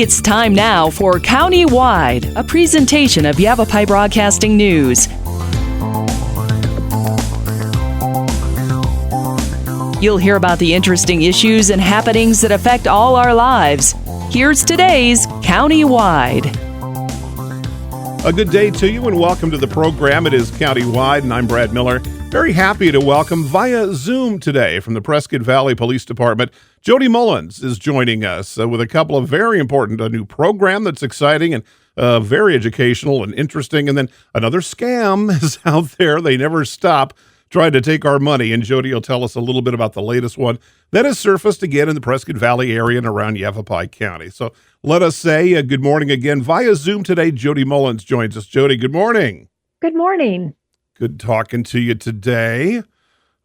It's time now for County-Wide, a presentation of Yavapai Broadcasting News. You'll hear about the interesting issues and happenings that affect all our lives. Here's today's County-Wide. A good day to you and welcome to the program. It is County-Wide and I'm Brad Miller. Very happy to welcome via Zoom today from the Prescott Valley Police Department. Jodi Mullins is joining us with a couple of very important, a new program that's exciting and very educational and interesting. And then another scam is out there. They never stop trying to take our money. And Jodi will tell us a little bit about the latest one that has surfaced again in the Prescott Valley area and around Yavapai County. So let us say good morning again. Via Zoom today, Jodi Mullins joins us. Jodi, good morning. Good morning. Good talking to you today.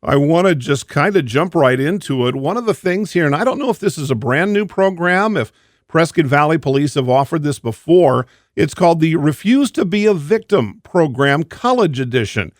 I want to just kind of jump right into it. One of the things here, and I don't know if this is a brand new program, if Prescott Valley Police have offered this before, it's called the Refuse to Be a Victim Program College Edition.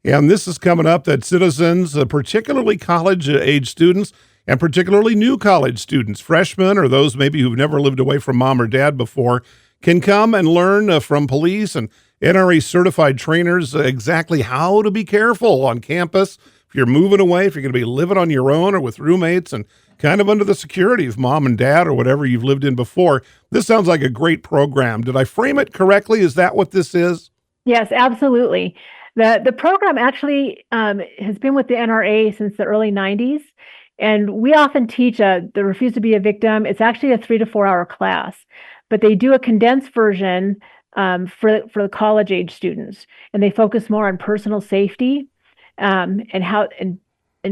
And this is coming up that citizens, particularly college-age students, and particularly new college students, freshmen or those maybe who've never lived away from mom or dad before, can come and learn from police and NRA-certified trainers exactly how to be careful on campus. If you're moving away, if you're going to be living on your own or with roommates and kind of under the security of mom and dad or whatever you've lived in before, this sounds like a great program. Did I frame it correctly? Is that what this is? Yes, absolutely. The program actually has been with the NRA since the early 90s, and we often teach the Refuse to Be a Victim. It's actually a 3 to 4 hour class, but they do a condensed version for the college age students, and they focus more on personal safety and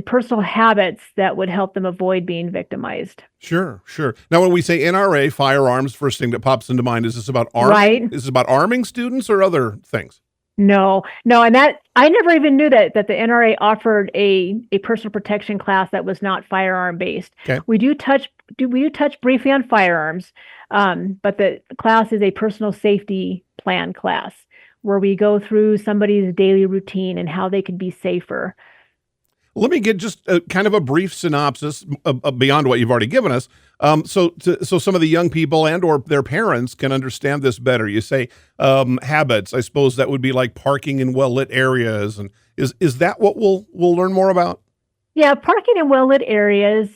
personal habits that would help them avoid being victimized. Sure. Now, when we say NRA, firearms, first thing that pops into mind, is this about Right. Is this about arming students or other things? No, and that I never even knew that the NRA offered a personal protection class that was not firearm based. Okay. We do touch briefly on firearms, but the class is a personal safety plan class where we go through somebody's daily routine and how they can be safer. Let me get just kind of a brief synopsis beyond what you've already given us, so some of the young people and or their parents can understand this better. You say habits. I suppose that would be like parking in well-lit areas. And is that what we'll learn more about? Yeah, parking in well-lit areas,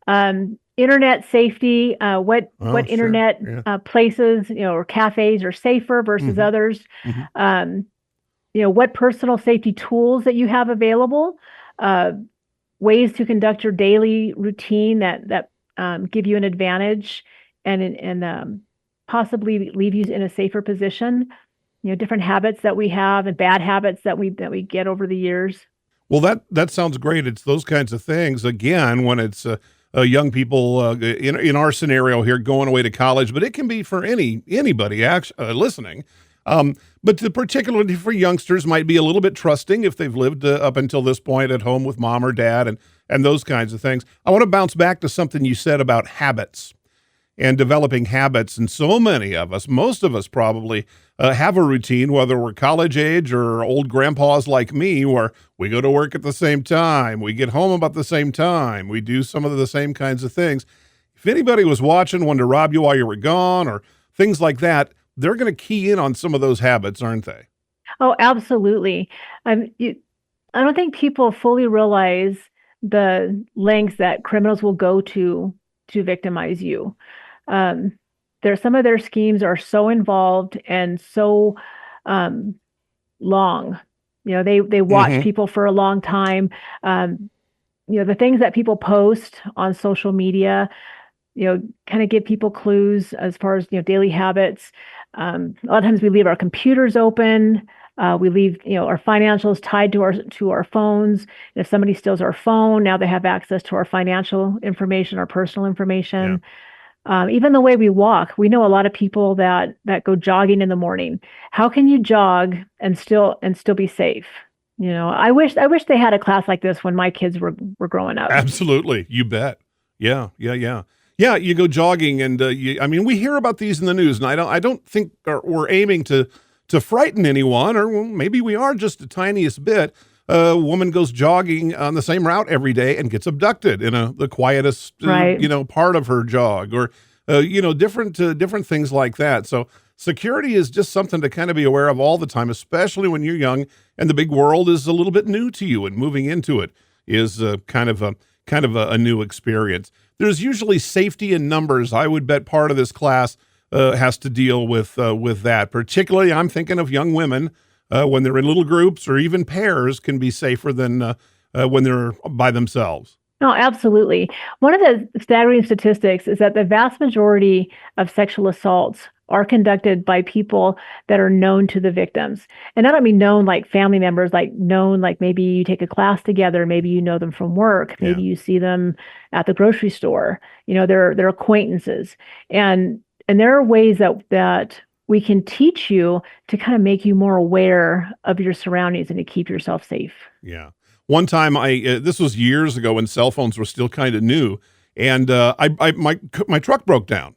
internet safety, what internet places, or cafes are safer versus others. What personal safety tools that you have available. Ways to conduct your daily routine that give you an advantage and possibly leave you in a safer position. Different habits that we have and bad habits that we get over the years. Well, that sounds great. It's those kinds of things. Again, when it's young people in our scenario here going away to college, but it can be for anybody actually listening. But particularly for youngsters might be a little bit trusting if they've lived up until this point at home with mom or dad and those kinds of things. I want to bounce back to something you said about habits and developing habits. And so many of us, most of us probably have a routine, whether we're college age or old grandpas like me, where we go to work at the same time, we get home about the same time, we do some of the same kinds of things. If anybody was watching, wanted to rob you while you were gone or things like that, they're going to key in on some of those habits, aren't they? Oh, absolutely. I don't think people fully realize the lengths that criminals will go to victimize you. Some of their schemes are so involved and so long. They watch people for a long time. The things that people post on social media, kind of give people clues as far as daily habits. A lot of times we leave our computers open. We leave our financials tied to our phones. And if somebody steals our phone, now they have access to our financial information, our personal information. Yeah. Even the way we walk, we know a lot of people that go jogging in the morning. How can you jog and still be safe? I wish they had a class like this when my kids were growing up. Absolutely, you bet. Yeah. Yeah, you go jogging, and we hear about these in the news, and I don't think we're aiming to frighten anyone, or maybe we are just the tiniest bit. A woman goes jogging on the same route every day and gets abducted in the quietest, part of her jog, or different things like that. So security is just something to kind of be aware of all the time, especially when you're young and the big world is a little bit new to you, and moving into it is kind of a new experience. There's usually safety in numbers. I would bet part of this class has to deal with that. Particularly, I'm thinking of young women when they're in little groups or even pairs can be safer than when they're by themselves. No, absolutely. One of the staggering statistics is that the vast majority of sexual assaults are conducted by people that are known to the victims. And I don't mean known like family members, like known like maybe you take a class together, maybe you know them from work, maybe you see them at the grocery store, they're acquaintances. And there are ways that we can teach you to kind of make you more aware of your surroundings and to keep yourself safe. Yeah. One time this was years ago when cell phones were still kind of new, and my truck broke down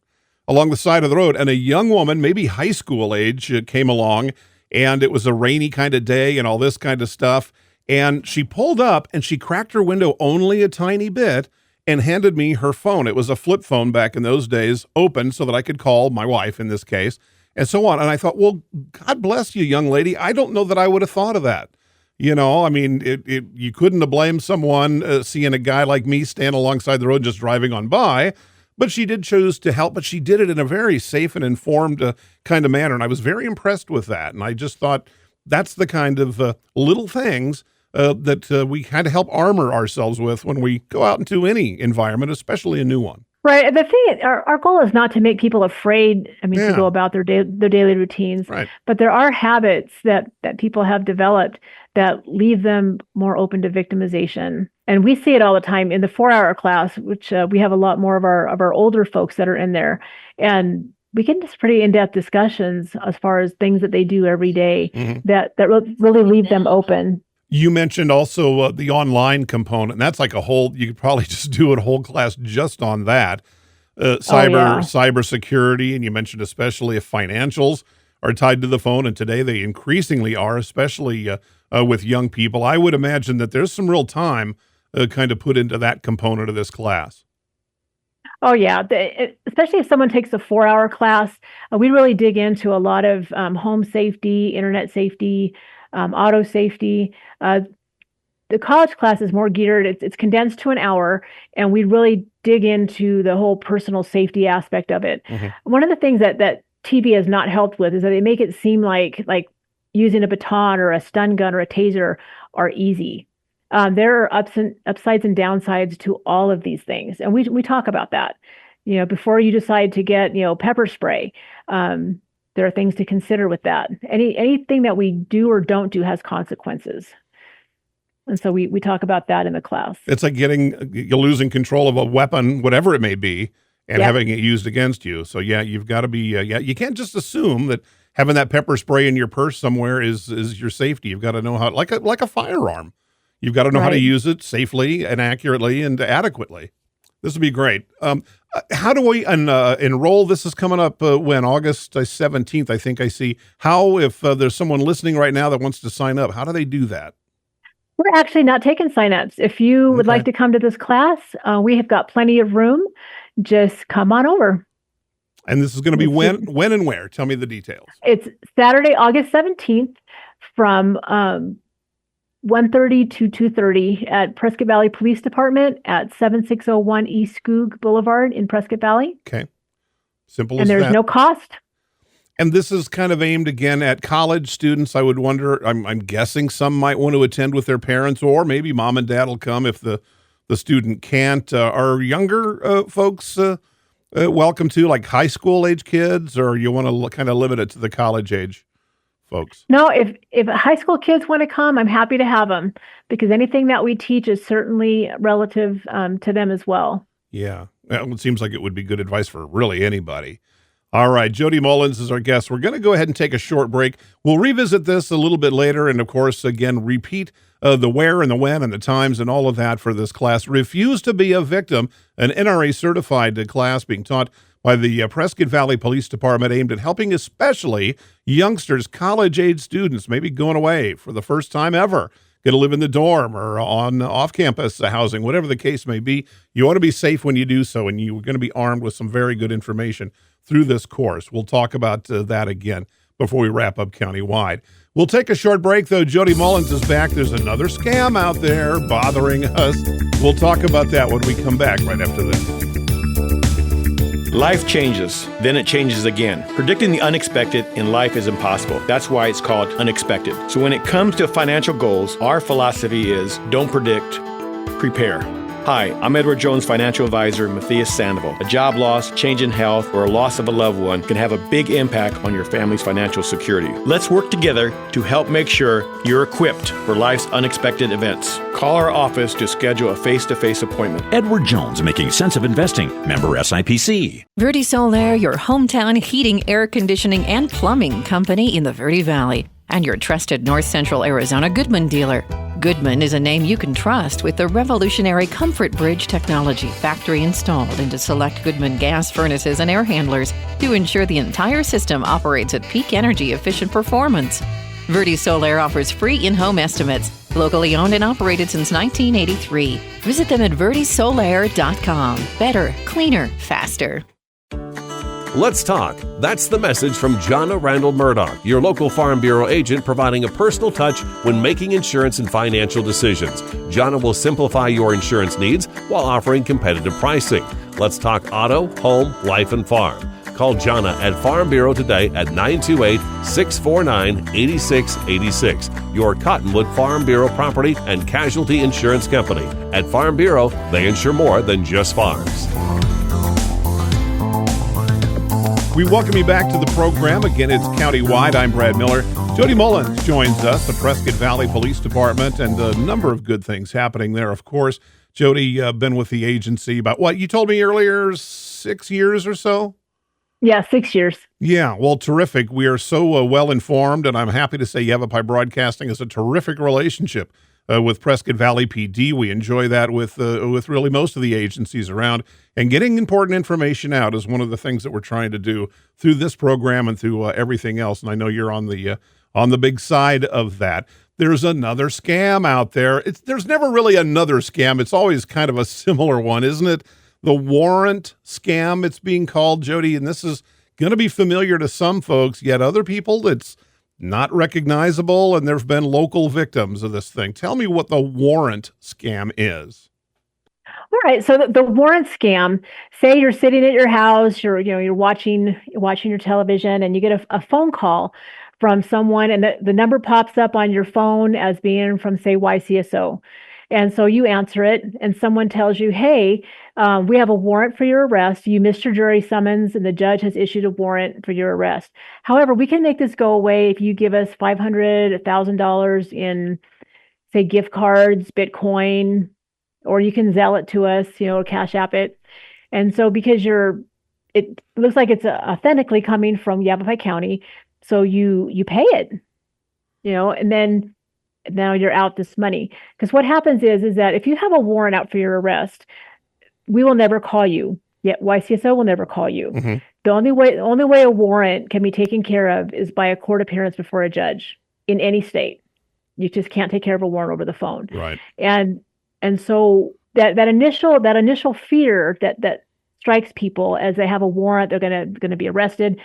along the side of the road, and a young woman, maybe high school age, came along, and it was a rainy kind of day and all this kind of stuff. And she pulled up and she cracked her window only a tiny bit and handed me her phone. It was a flip phone back in those days, open so that I could call my wife in this case, and so on. And I thought, well, God bless you, young lady. I don't know that I would have thought of that. I mean, you couldn't have blamed someone seeing a guy like me stand alongside the road just driving on by. But she did choose to help, but she did it in a very safe and informed kind of manner. And I was very impressed with that. And I just thought that's the kind of little things that we kind of help armor ourselves with when we go out into any environment, especially a new one. Right. The thing, our goal is not to make people afraid, to go about their daily routines. Right. But there are habits that people have developed that leave them more open to victimization. And we see it all the time in the 4-hour class, which we have a lot more of our older folks that are in there. And we get into pretty in-depth discussions as far as things that they do every day that really leave them open. You mentioned also the online component, and that's like you could probably just do a whole class just on that. Cyber security, and you mentioned especially if financials are tied to the phone, and today they increasingly are, especially with young people. I would imagine that there's some real time kind of put into that component of this class. Oh, yeah. Especially if someone takes a 4-hour class, we really dig into a lot of home safety, internet safety, auto safety. The college class is more geared, it's condensed to an hour, and we really dig into the whole personal safety aspect of it. One of the things that TV has not helped with is that they make it seem like using a baton or a stun gun or a taser are easy. There are upsides and downsides to all of these things. And we talk about that. Before you decide to get, pepper spray, there are things to consider with that. Anything that we do or don't do has consequences. And so we talk about that in the class. It's like you're losing control of a weapon, whatever it may be, and having it used against you. So you've got to be, you can't just assume that having that pepper spray in your purse somewhere is your safety. You've got to know how, like a firearm. You've got to know how to use it safely and accurately and adequately. This would be great. How do we enroll? This is coming up when? August 17th, I think I see. How, if there's someone listening right now that wants to sign up, how do they do that? We're actually not taking signups. If you would like to come to this class, we have got plenty of room. Just come on over. And this is going to be when and where? Tell me the details. It's Saturday, August 17th from 1:30 to 2:30 at Prescott Valley Police Department at 7601 East Skoog Boulevard in Prescott Valley. Okay. Simple as that. And there's no cost. And this is kind of aimed again at college students. I would wonder, I'm guessing some might want to attend with their parents, or maybe mom and dad will come if the student can't. Are younger folks welcome to, like high school age kids, or you want to kind of limit it to the college age folks? No, if high school kids want to come, I'm happy to have them, because anything that we teach is certainly relative to them as well. Yeah, it seems like it would be good advice for really anybody. All right, Jodi Mullins is our guest. We're going to go ahead and take a short break. We'll revisit this a little bit later, and of course, again, repeat the where and the when and the times and all of that for this class. Refuse to be a victim, an NRA-certified class being taught by the Prescott Valley Police Department, aimed at helping especially youngsters, college-age students, maybe going away for the first time ever, going to live in the dorm or on off-campus housing, whatever the case may be. You want to be safe when you do so, and you're going to be armed with some very good information through this course. We'll talk about that again before we wrap up countywide. We'll take a short break, though. Jodi Mullins is back. There's another scam out there bothering us. We'll talk about that when we come back right after this. Life changes, then it changes again. Predicting the unexpected in life is impossible. That's why it's called unexpected. So when it comes to financial goals, our philosophy is don't predict, prepare. Hi, I'm Edward Jones financial advisor Matthias Sandoval. A job loss, change in health, or a loss of a loved one can have a big impact on your family's financial security. Let's work together to help make sure you're equipped for life's unexpected events. Call our office to schedule a face-to-face appointment. Edward Jones, making sense of investing. Member SIPC. Verde Solaire, your hometown heating, air conditioning, and plumbing company in the Verde Valley. And your trusted North Central Arizona Goodman dealer. Goodman is a name you can trust with the revolutionary Comfort Bridge technology factory installed into select Goodman gas furnaces and air handlers to ensure the entire system operates at peak energy efficient performance. Verde Solaire offers free in-home estimates, locally owned and operated since 1983. Visit them at verdesolaire.com. Better, cleaner, faster. Let's talk. That's the message from Jonna Randall Murdoch, your local Farm Bureau agent, providing a personal touch when making insurance and financial decisions. Jonna will simplify your insurance needs while offering competitive pricing. Let's talk auto, home, life, and farm. Call Jonna at Farm Bureau today at 928-649-8686. Your Cottonwood Farm Bureau Property and Casualty Insurance Company. At Farm Bureau, they insure more than just farms. We welcome you back to the program. Again, it's Countywide. I'm Brad Miller. Jodi Mullins joins us, the Prescott Valley Police Department, and a number of good things happening there, of course. Jodi, been with the agency about, what, you told me earlier, 6 years or so? Yeah, 6 years. Yeah, well, terrific. We are so well informed, and I'm happy to say Yavapai Broadcasting is a terrific relationship with Prescott Valley PD. We enjoy that with really most of the agencies around, and getting important information out is one of the things that we're trying to do through this program and through everything else. And I know you're on the big side of that. There's another scam out there. There's never really another scam. It's always kind of a similar one, isn't it? The warrant scam, it's being called, Jodi, and this is going to be familiar to some folks, yet other people, it's not recognizable, and there have been local victims of this thing. Tell me what the warrant scam is. All right. So the warrant scam, say you're sitting at your house, you're watching your television, and you get a phone call from someone, and the number pops up on your phone as being from, say, YCSO. And so you answer it, and someone tells you, hey, we have a warrant for your arrest. You missed your jury summons, and the judge has issued a warrant for your arrest. However, we can make this go away if you give us $500, $1,000 in, say, gift cards, Bitcoin, or you can Zelle it to us, or Cash App it. And so because it looks like it's authentically coming from Yavapai County, so you pay it, and then now you're out this money. Because what happens is that if you have a warrant out for your arrest, we will never call you. Yet YCSO will never call you. Mm-hmm. The only way a warrant can be taken care of is by a court appearance before a judge in any state. You just can't take care of a warrant over the phone. Right. And so that initial fear that strikes people as they have a warrant, they're gonna be arrested.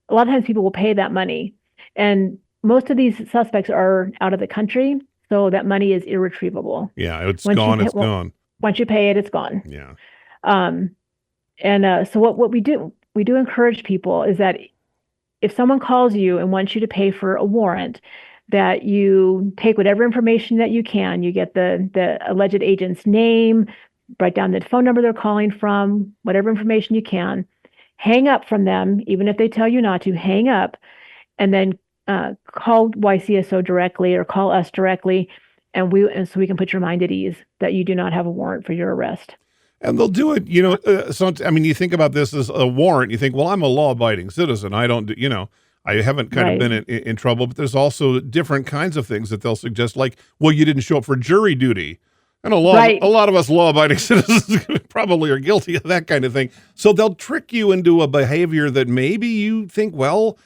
A lot of times people will pay that money, and most of these suspects are out of the country, so that money is irretrievable. Yeah, it's gone. It's gone. Once you pay it, it's gone. Yeah. So what we do encourage people is that if someone calls you and wants you to pay for a warrant, that you take whatever information that you can. You get the alleged agent's name, write down the phone number they're calling from, whatever information you can, hang up from them, even if they tell you not to, hang up, and then call YCSO directly or call us directly, and so we can put your mind at ease that you do not have a warrant for your arrest. And they'll do it, you think about this as a warrant, you think, well, I'm a law-abiding citizen. I don't, I haven't kind of been in trouble, but there's also different kinds of things that they'll suggest, like, well, you didn't show up for jury duty. And a lot of us law-abiding citizens probably are guilty of that kind of thing. So they'll trick you into a behavior that maybe you think, well,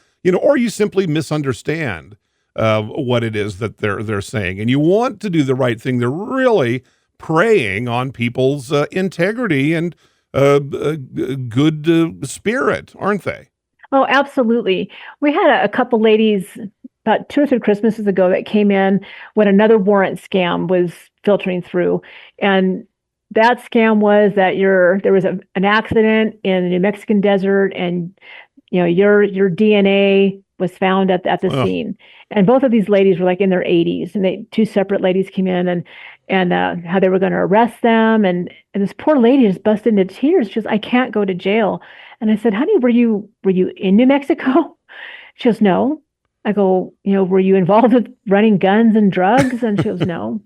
or you simply misunderstand. what it is that they're saying. And you want to do the right thing. They're really preying on people's integrity and good spirit, aren't they? Oh, absolutely. We had a couple ladies about 2 or 3 Christmases ago that came in when another warrant scam was filtering through. And that scam was that there was an accident in the New Mexican desert, and your DNA was found at the scene. And both of these ladies were like in their 80s, and 2 separate ladies came in and how they were going to arrest them. And this poor lady just busted into tears. She goes, "I can't go to jail." And I said, "Honey, were you in New Mexico?" She goes, "No." I go, "Were you involved with running guns and drugs?" And she goes, "No."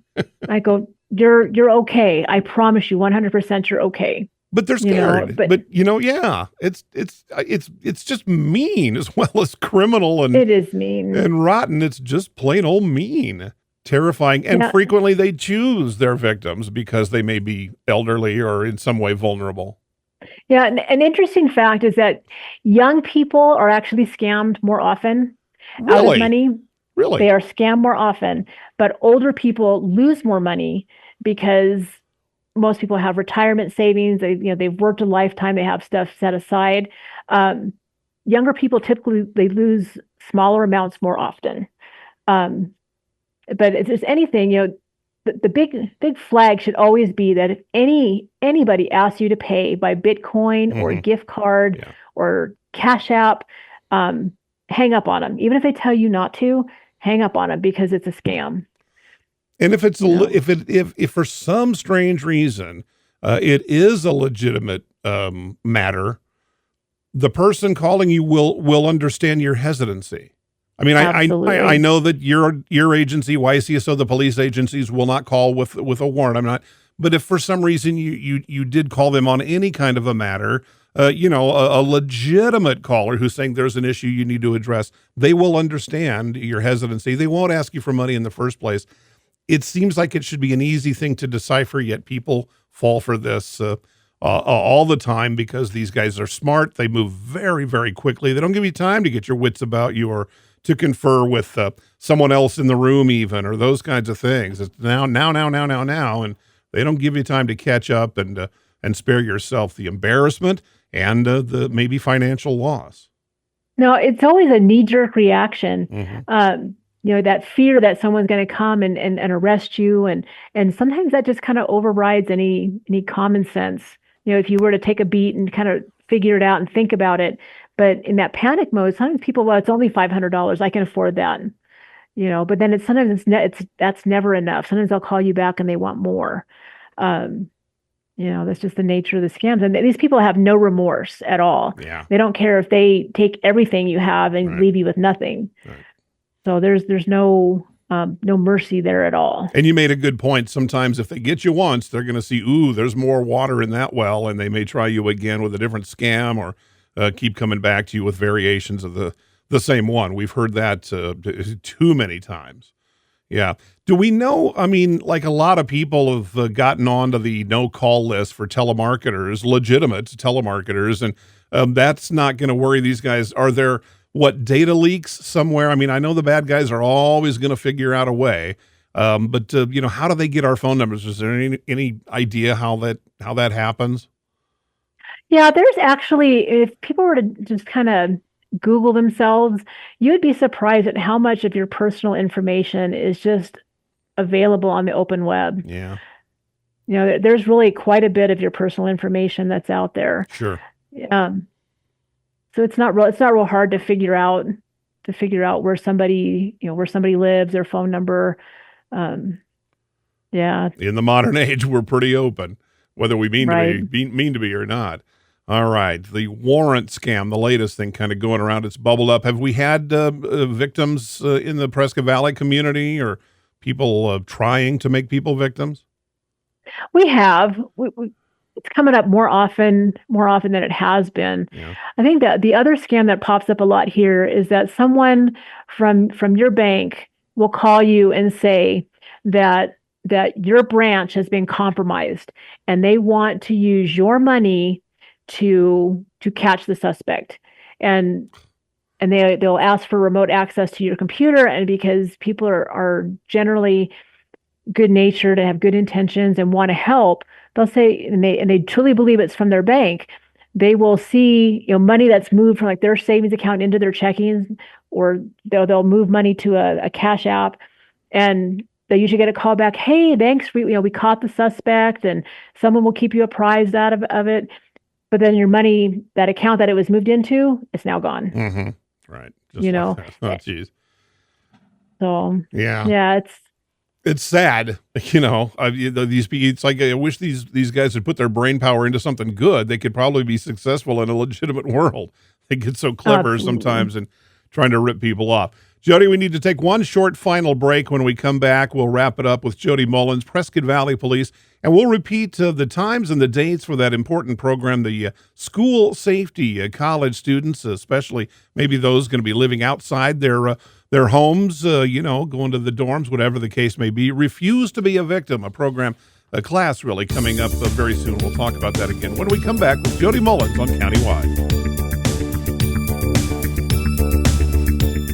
I go, You're okay. I promise you 100% you're okay." But they're scared. Yeah, it's just mean as well as criminal, and it is mean and rotten. It's just plain old mean, terrifying, and frequently they choose their victims because they may be elderly or in some way vulnerable. Yeah, an interesting fact is that young people are actually scammed more often out of money. Really? They are scammed more often, but older people lose more money because most people have retirement savings. They've worked a lifetime. They have stuff set aside. Younger people typically they lose smaller amounts more often. But if there's anything, the big flag should always be that if anybody asks you to pay by Bitcoin or gift card or Cash App, hang up on them. Even if they tell you not to, hang up on them because it's a scam. And if it's if for some strange reason it is a legitimate matter, the person calling you will understand your hesitancy. I mean, I know that your agency, YCSO, the police agencies will not call with a warrant. I'm not, but if for some reason you did call them on any kind of a matter, a legitimate caller who's saying there's an issue you need to address, they will understand your hesitancy. They won't ask you for money in the first place. It seems like it should be an easy thing to decipher, yet people fall for this all the time because these guys are smart. They move very, very quickly. They don't give you time to get your wits about you or to confer with someone else in the room even, or those kinds of things. It's now, and they don't give you time to catch up and spare yourself the embarrassment and the maybe financial loss. No, it's always a knee-jerk reaction. That fear that someone's going to come and arrest you, and sometimes that just kind of overrides any common sense. If you were to take a beat and kind of figure it out and think about it, but in that panic mode, sometimes people, well, it's only $500, I can afford that. But then that's never enough. Sometimes they'll call you back and they want more. That's just the nature of the scams. And these people have no remorse at all. Yeah. They don't care if they take everything you have and leave you with nothing. Right. So there's no mercy there at all. And you made a good point. Sometimes if they get you once, they're going to see, there's more water in that well, and they may try you again with a different scam or keep coming back to you with variations of the same one. We've heard that too many times. Yeah. Do we know, I mean, like a lot of people have gotten onto the no-call list for telemarketers, legitimate telemarketers, and that's not going to worry these guys. Are there, data leaks somewhere? I mean, I know the bad guys are always going to figure out a way, but how do they get our phone numbers? Is there any idea how that happens? Yeah, there's actually, if people were to just kind of Google themselves, you'd be surprised at how much of your personal information is just available on the open web. Yeah. There's really quite a bit of your personal information that's out there. Sure. So it's not real hard to figure out where somebody lives, their phone number. Yeah. In the modern age, we're pretty open, whether we mean to be or not. All right. The warrant scam, the latest thing kind of going around, it's bubbled up. Have we had victims in the Prescott Valley community or people trying to make people victims? We have. It's coming up more often than it has been. Yeah. I think that the other scam that pops up a lot here is that someone from your bank will call you and say that your branch has been compromised and they want to use your money to catch the suspect. And and they'll ask for remote access to your computer. And because people are generally good natured and have good intentions and want to help, they'll say, and they truly believe it's from their bank. They will see, money that's moved from like their savings account into their checking, or they'll move money to a cash app, and they usually get a call back. Hey, thanks, we caught the suspect, and someone will keep you apprised of it. But then your money, that account that it was moved into, is now gone. Mm-hmm. Right. Just like that. Oh, geez. So yeah, it's sad, it's like I wish these guys had put their brain power into something good. They could probably be successful in a legitimate world. They get so clever sometimes in trying to rip people off. Jodi, we need to take one short final break. When we come back, we'll wrap it up with Jodi Mullins, Prescott Valley Police, and we'll repeat the times and the dates for that important program, the school safety. College students, especially maybe those going to be living outside their homes, going to the dorms, whatever the case may be. Refuse to be a victim, a class really coming up very soon. We'll talk about that again when we come back with Jodi Mullins on Countywide.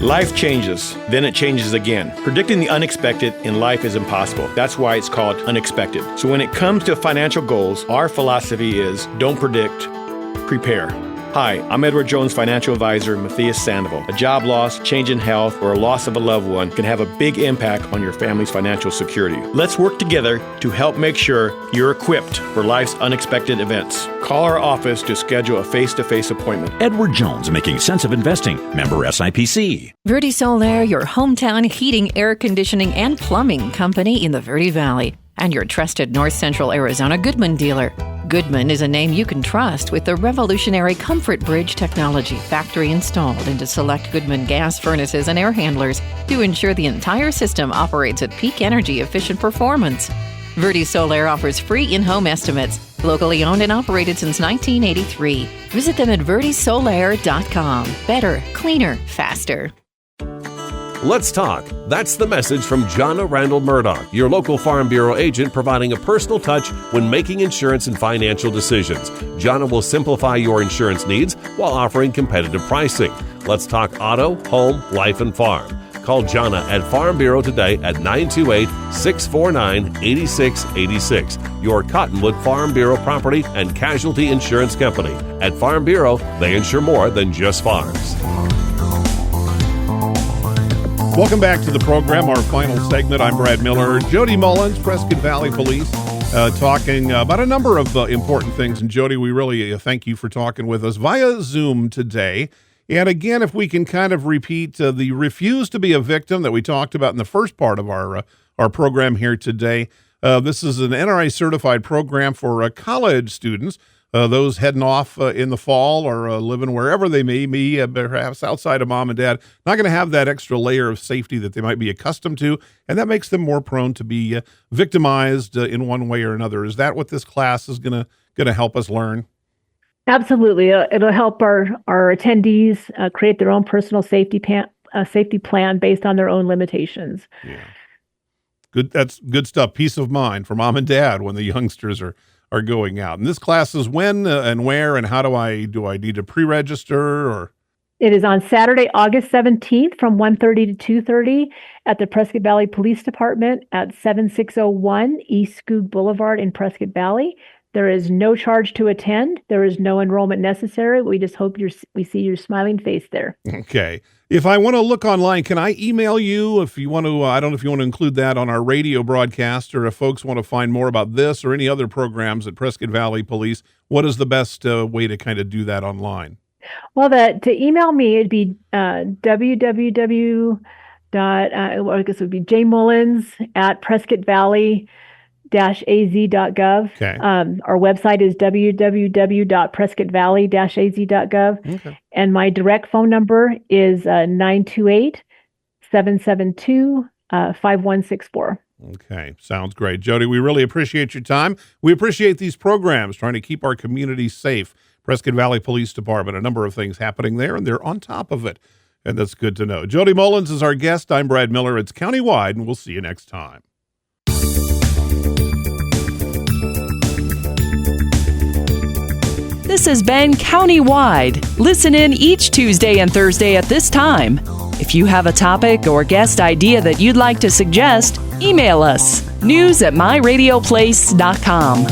Life changes, then it changes again. Predicting the unexpected in life is impossible. That's why it's called unexpected. So when it comes to financial goals, our philosophy is don't predict, prepare. Hi, I'm Edward Jones financial advisor Matthias Sandoval. A job loss, change in health, or a loss of a loved one can have a big impact on your family's financial security. Let's work together to help make sure you're equipped for life's unexpected events. Call our office to schedule a face-to-face appointment. Edward Jones, making sense of investing. Member SIPC. Verde Solaire, your hometown heating, air conditioning, and plumbing company in the Verde Valley, and your trusted North Central Arizona Goodman dealer. Goodman is a name you can trust with the revolutionary Comfort Bridge technology factory installed into select Goodman gas furnaces and air handlers to ensure the entire system operates at peak energy efficient performance. Verde Solaire offers free in-home estimates, locally owned and operated since 1983. Visit them at verdesolaire.com. Better, cleaner, faster. Let's talk. That's the message from Jonna Randall Murdoch, your local Farm Bureau agent, providing a personal touch when making insurance and financial decisions. Jonna will simplify your insurance needs while offering competitive pricing. Let's talk auto, home, life, and farm. Call Jonna at Farm Bureau today at 928-649-8686. Your Cottonwood Farm Bureau property and casualty insurance company. At Farm Bureau, they insure more than just farms. Welcome back to the program, our final segment. I'm Brad Miller. Jodi Mullins, Prescott Valley Police, talking about a number of important things. And Jodi, we really thank you for talking with us via Zoom today. And again, if we can kind of repeat the refuse to be a victim that we talked about in the first part of our program here today. This is an NRA certified program for college students. Those heading off in the fall or living wherever they may be, perhaps outside of mom and dad, not going to have that extra layer of safety that they might be accustomed to, and that makes them more prone to be victimized in one way or another. Is that what this class is going to help us learn? Absolutely. It'll help our attendees create their own personal safety plan based on their own limitations. Yeah. Good. That's good stuff. Peace of mind for mom and dad when the youngsters are going out. And this class is when and where and how do I need to pre-register or? It is on Saturday, August 17th from 1:30 to 2:30 at the Prescott Valley Police Department at 7601 East Skoog Boulevard in Prescott Valley. There is no charge to attend. There is no enrollment necessary. We just hope we see your smiling face there. Okay. If I want to look online, can I email you if you want to? I don't know if you want to include that on our radio broadcast, or if folks want to find more about this or any other programs at Prescott Valley Police. What is the best way to kind of do that online? Well, to email me, it'd be www. I guess it would be jmullins@PrescottValley-az.gov. Okay. Our website is www.prescottvalley-az.gov. Okay. And my direct phone number is 928-772-5164. Okay. Sounds great. Jodi, we really appreciate your time. We appreciate these programs trying to keep our community safe. Prescott Valley Police Department, a number of things happening there, and they're on top of it. And that's good to know. Jodi Mullins is our guest. I'm Brad Miller. It's Countywide, and we'll see you next time. This has been Countywide. Listen in each Tuesday and Thursday at this time. If you have a topic or guest idea that you'd like to suggest, email us, news@myradioplace.com.